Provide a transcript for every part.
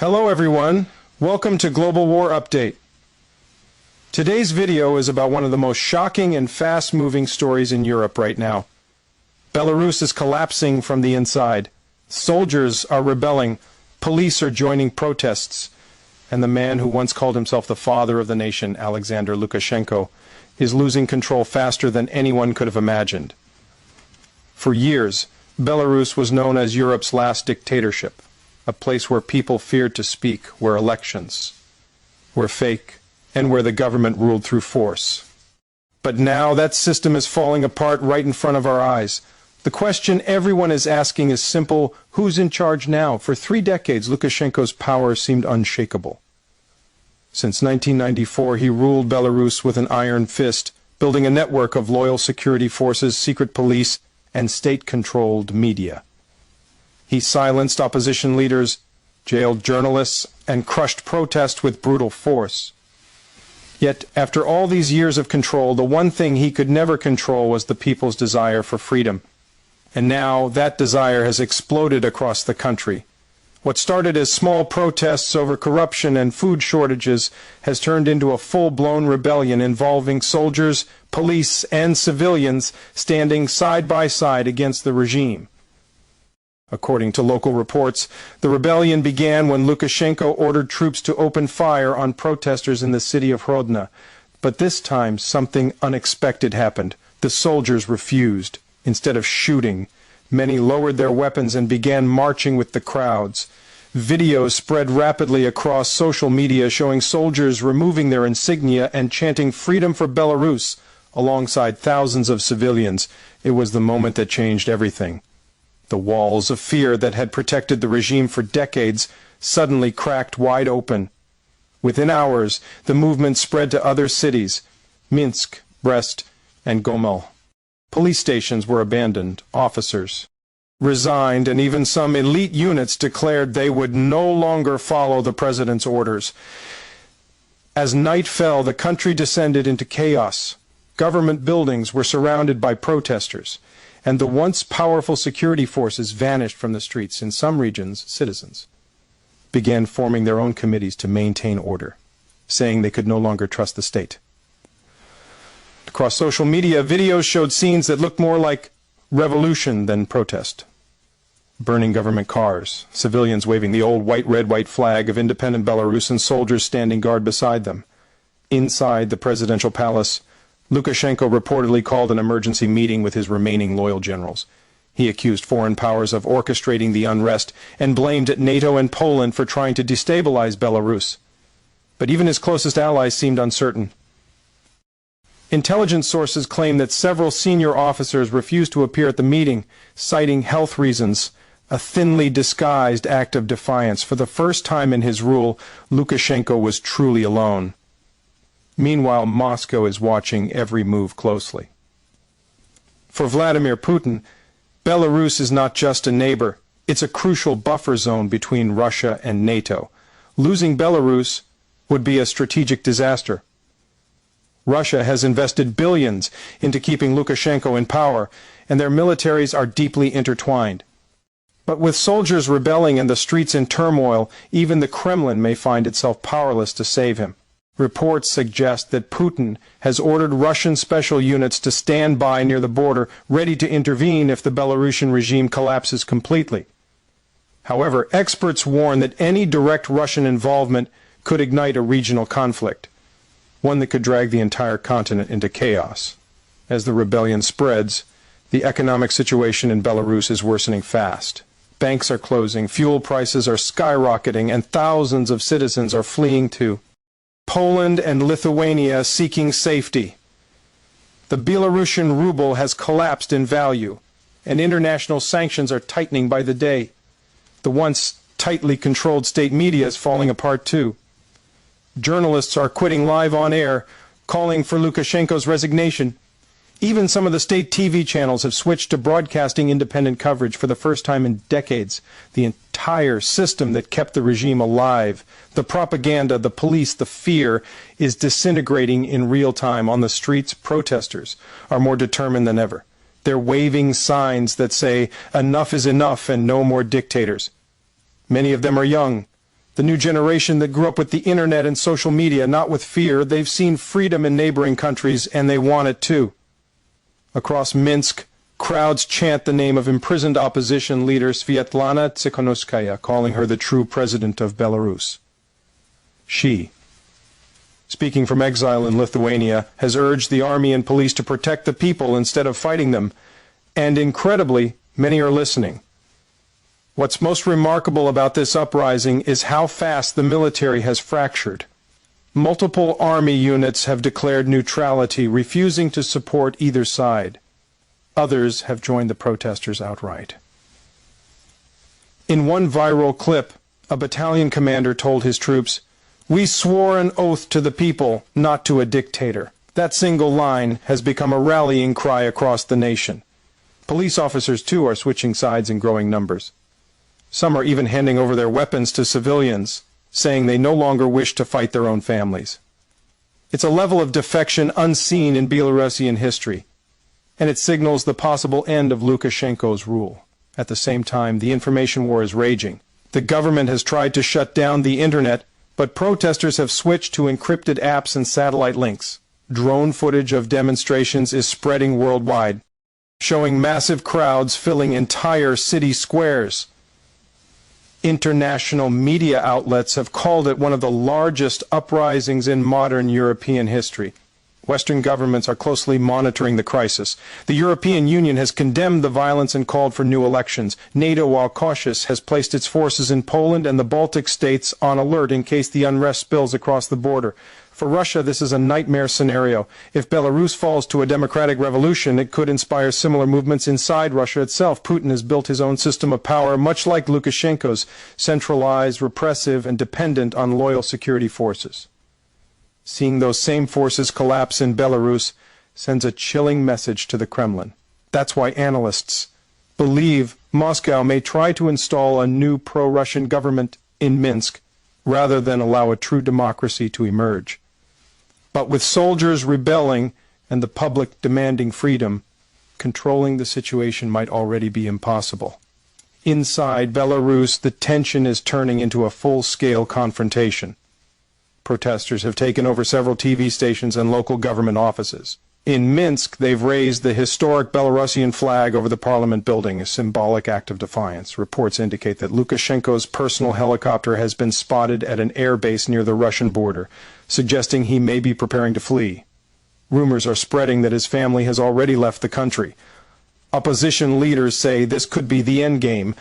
Hello everyone, welcome to Global War Update. Today's video is about one of the most shocking and fast-moving stories in Europe right now. Belarus is collapsing from the inside. Soldiers are rebelling, police are joining protests, and the man who once called himself the father of the nation, Alexander Lukashenko, is losing control faster than anyone could have imagined. For years, Belarus was known as Europe's last dictatorship, a place where people feared to speak, where elections were fake, and where the government ruled through force. But now that system is falling apart right in front of our eyes. The question everyone is asking is simple: who's in charge now? For 3 decades, Lukashenko's power seemed unshakable. Since 1994, he ruled Belarus with an iron fist, building a network of loyal security forces, secret police, and state-controlled media. He silenced opposition leaders, jailed journalists, and crushed protest with brutal force. Yet, after all these years of control, the one thing he could never control was the people's desire for freedom. And now that desire has exploded across the country. What started as small protests over corruption and food shortages has turned into a full-blown rebellion involving soldiers, police, and civilians standing side by side against the regime. According to local reports, the rebellion began when Lukashenko ordered troops to open fire on protesters in the city of Hrodna. But this time, something unexpected happened. The soldiers refused. Instead of shooting, many lowered their weapons and began marching with the crowds. Videos spread rapidly across social media showing soldiers removing their insignia and chanting "Freedom for Belarus" alongside thousands of civilians. It was the moment that changed everything. The walls of fear that had protected the regime for decades suddenly cracked wide open. Within hours, the movement spread to other cities: Minsk, Brest, and Gomel. Police stations were abandoned, officers resigned, and even some elite units declared they would no longer follow the president's orders. As night fell, the country descended into chaos. Government buildings were surrounded by protesters, and the once powerful security forces vanished from the streets. In some regions, citizens began forming their own committees to maintain order, saying they could no longer trust the state. Across social media, videos showed scenes that looked more like revolution than protest. Burning government cars, civilians waving the old white, red, white flag of independent Belarus, and soldiers standing guard beside them. Inside the presidential palace, Lukashenko reportedly called an emergency meeting with his remaining loyal generals. He accused foreign powers of orchestrating the unrest and blamed NATO and Poland for trying to destabilize Belarus. But even his closest allies seemed uncertain. Intelligence sources claim that several senior officers refused to appear at the meeting, citing health reasons, a thinly disguised act of defiance. For the first time in his rule, Lukashenko was truly alone. Meanwhile, Moscow is watching every move closely. For Vladimir Putin, Belarus is not just a neighbor, it's a crucial buffer zone between Russia and NATO. Losing Belarus would be a strategic disaster. Russia has invested billions into keeping Lukashenko in power, and their militaries are deeply intertwined. But with soldiers rebelling and the streets in turmoil, even the Kremlin may find itself powerless to save him. Reports suggest that Putin has ordered Russian special units to stand by near the border, ready to intervene if the Belarusian regime collapses completely. However, experts warn that any direct Russian involvement could ignite a regional conflict, one that could drag the entire continent into chaos. As the rebellion spreads, the economic situation in Belarus is worsening fast. Banks are closing, fuel prices are skyrocketing, and thousands of citizens are fleeing to Poland and Lithuania seeking safety. The Belarusian ruble has collapsed in value, and international sanctions are tightening by the day. The once tightly controlled state media is falling apart too. Journalists are quitting live on air, calling for Lukashenko's resignation. Even some of the state TV channels have switched to broadcasting independent coverage for the first time in decades. The entire system that kept the regime alive, the propaganda, the police, the fear, is disintegrating in real time. On the streets, protesters are more determined than ever. They're waving signs that say, "Enough is enough and no more dictators." Many of them are young. The new generation that grew up with the internet and social media, not with fear, they've seen freedom in neighboring countries, and they want it too. Across Minsk, crowds chant the name of imprisoned opposition leader Sviatlana Tsikhanouskaya, calling her the true president of Belarus. She, speaking from exile in Lithuania, has urged the army and police to protect the people instead of fighting them, and incredibly, many are listening. What's most remarkable about this uprising is how fast the military has fractured. Multiple army units have declared neutrality, refusing to support either side. Others have joined the protesters outright. In one viral clip, a battalion commander told his troops, "We swore an oath to the people, not to a dictator." That single line has become a rallying cry across the nation. Police officers, too, are switching sides in growing numbers. Some are even handing over their weapons to civilians, saying they no longer wish to fight their own families. It's a level of defection unseen in Belarusian history, and it signals the possible end of Lukashenko's rule. At the same time, the information war is raging. The government has tried to shut down the internet, but protesters have switched to encrypted apps and satellite links. Drone footage of demonstrations is spreading worldwide, showing massive crowds filling entire city squares. International media outlets have called it one of the largest uprisings in modern European history. Western governments are closely monitoring the crisis. The European Union has condemned the violence and called for new elections. NATO, while cautious, has placed its forces in Poland and the Baltic states on alert in case the unrest spills across the border. For Russia, this is a nightmare scenario. If Belarus falls to a democratic revolution, it could inspire similar movements inside Russia itself. Putin has built his own system of power, much like Lukashenko's, centralized, repressive, and dependent on loyal security forces. Seeing those same forces collapse in Belarus sends a chilling message to the Kremlin. That's why analysts believe Moscow may try to install a new pro-Russian government in Minsk rather than allow a true democracy to emerge. But with soldiers rebelling and the public demanding freedom, controlling the situation might already be impossible. Inside Belarus, the tension is turning into a full-scale confrontation. Protesters have taken over several TV stations and local government offices. In Minsk, they've raised the historic Belarusian flag over the parliament building, a symbolic act of defiance. Reports indicate that Lukashenko's personal helicopter has been spotted at an air base near the Russian border, suggesting he may be preparing to flee. Rumors are spreading that his family has already left the country. Opposition leaders say this could be the endgame.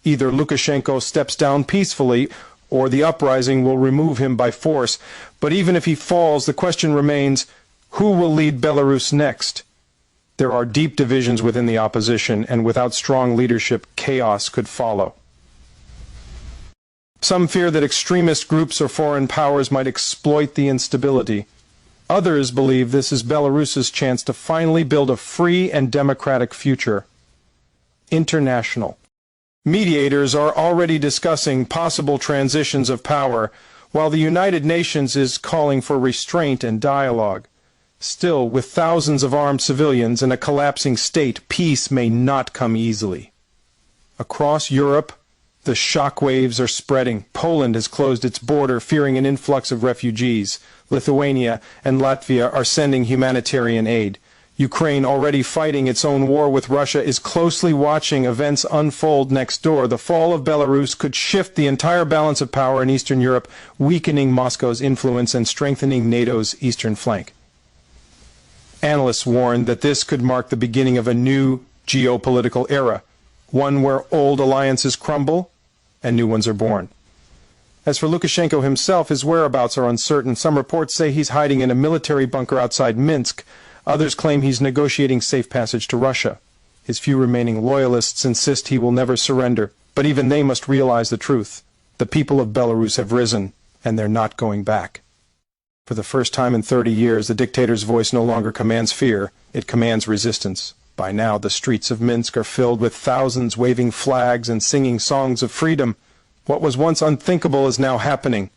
Either Lukashenko steps down peacefully, or the uprising will remove him by force. But even if he falls, the question remains, who will lead Belarus next? There are deep divisions within the opposition, and without strong leadership, chaos could follow. Some fear that extremist groups or foreign powers might exploit the instability. Others believe this is Belarus's chance to finally build a free and democratic future. International. Mediators are already discussing possible transitions of power, while the United Nations is calling for restraint and dialogue. Still, with thousands of armed civilians and a collapsing state, peace may not come easily. Across Europe, the shockwaves are spreading. Poland has closed its border, fearing an influx of refugees. Lithuania and Latvia are sending humanitarian aid. Ukraine, already fighting its own war with Russia, is closely watching events unfold next door. The fall of Belarus could shift the entire balance of power in Eastern Europe, weakening Moscow's influence and strengthening NATO's eastern flank. Analysts warn that this could mark the beginning of a new geopolitical era, one where old alliances crumble and new ones are born. As for Lukashenko himself, his whereabouts are uncertain. Some reports say he's hiding in a military bunker outside Minsk. Others claim he's negotiating safe passage to Russia. His few remaining loyalists insist he will never surrender, but even they must realize the truth. The people of Belarus have risen, and they're not going back. For the first time in 30 years, the dictator's voice no longer commands fear, it commands resistance. By now, the streets of Minsk are filled with thousands waving flags and singing songs of freedom. What was once unthinkable is now happening.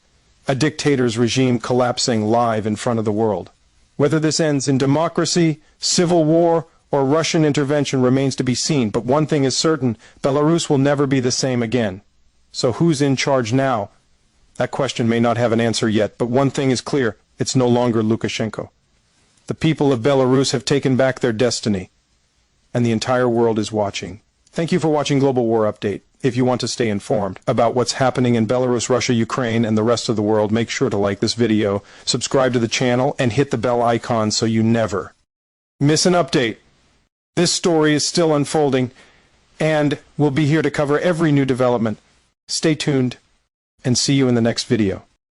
A dictator's regime collapsing live in front of the world. Whether this ends in democracy, civil war, or Russian intervention remains to be seen, but one thing is certain, Belarus will never be the same again. So who's in charge now? That question may not have an answer yet, but one thing is clear: it's no longer Lukashenko. The people of Belarus have taken back their destiny, and the entire world is watching. Thank you for watching Global War Update. If you want to stay informed about what's happening in Belarus, Russia, Ukraine, and the rest of the world, make sure to like this video, subscribe to the channel, and hit the bell icon so you never miss an update. This story is still unfolding, and we'll be here to cover every new development. Stay tuned, and see you in the next video.